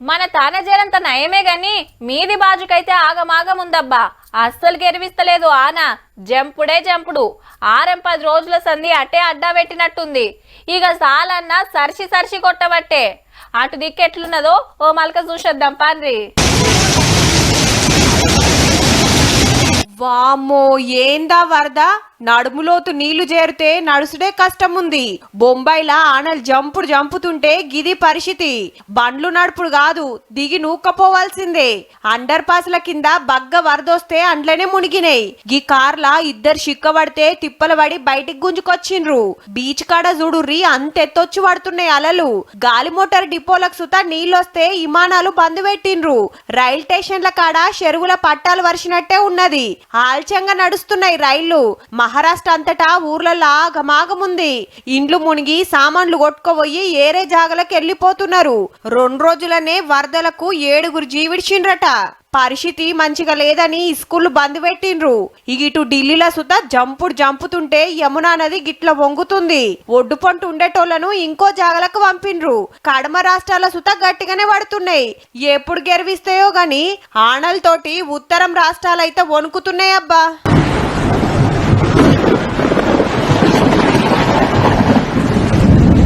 మన తానజేరంత నయమే గాని మీది బాజుకైతే ఆగమాగం ఉందబ్బా. అస్సలు గెరివిస్తలేదు ఆన. జంపుడే జంపుడు. 6-10 రోజుల సంధి అట్టే అడ్డా పెట్టినట్టుంది. ఇక సాలన్నా సర్సి సర్సి కొట్టబట్టే. అటు దిక్కెట్లున్నదో ఓ మలక చూసేద్దాం పాన్రి. వామ్మో ఏందా వరద, నడుములోతు నీళ్లు చేరితే నడుసుడే కష్టం ఉంది. బొంబాయిలా ఆనలు జంపుడు జంపుతుంటే గిది పరిస్థితి. బండ్లు నడుపుడు కాదు, దిగి నూక్కపోవాల్సిందే. అండర్ పాస్ల కింద బగ్గ వరదొస్తే అండ్లనే మునిగినాయి. గీ కార్లా ఇద్దరు చిక్కబడితే తిప్పలు పడి బయటికి గుంజుకొచ్చిండ్రు. బీచ్ కాడ చూడుర్రి అంతెత్తొచ్చి పడుతున్నాయి అలలు. గాలి మోటార్ డిపోలకు సుతా నీళ్ళొస్తే విమానాలు బంద్ పెట్టిండ్రు. రైల్ స్టేషన్ల కాడ చెరువుల పట్టాలు వరిసినట్టే ఉన్నది. ఆల్చంగా నడుస్తున్నాయి రైళ్లు. మహారాష్ట్ర అంతటా ఊర్లలో ఆగమాగముంది. ఇండ్లు మునిగి సామాన్లు కొట్టుకోబోయి ఏరే జాగలకు వెళ్ళిపోతున్నారు. 2 రోజులనే వరదలకు 7 జీవిడిచిండ్రట. పరిస్థితి మంచిగా లేదని స్కూల్ బంద్ పెట్టిండ్రు. ఇటు ఢిల్లీలో సుతా జంపుడు జంపుతుంటే యమునా నది గిట్ల వంగుతుంది. ఒడ్డు పొంటు ఉండేటోళ్లను ఇంకో జాగలకు పంపిండ్రు. కడమ రాష్ట్రాల సుతా గట్టిగానే పడుతున్నాయి. ఎప్పుడు గెరివిస్తాయో గాని ఆనలతోటి ఉత్తరం రాష్ట్రాలైతే వణుకుతున్నాయి అబ్బా.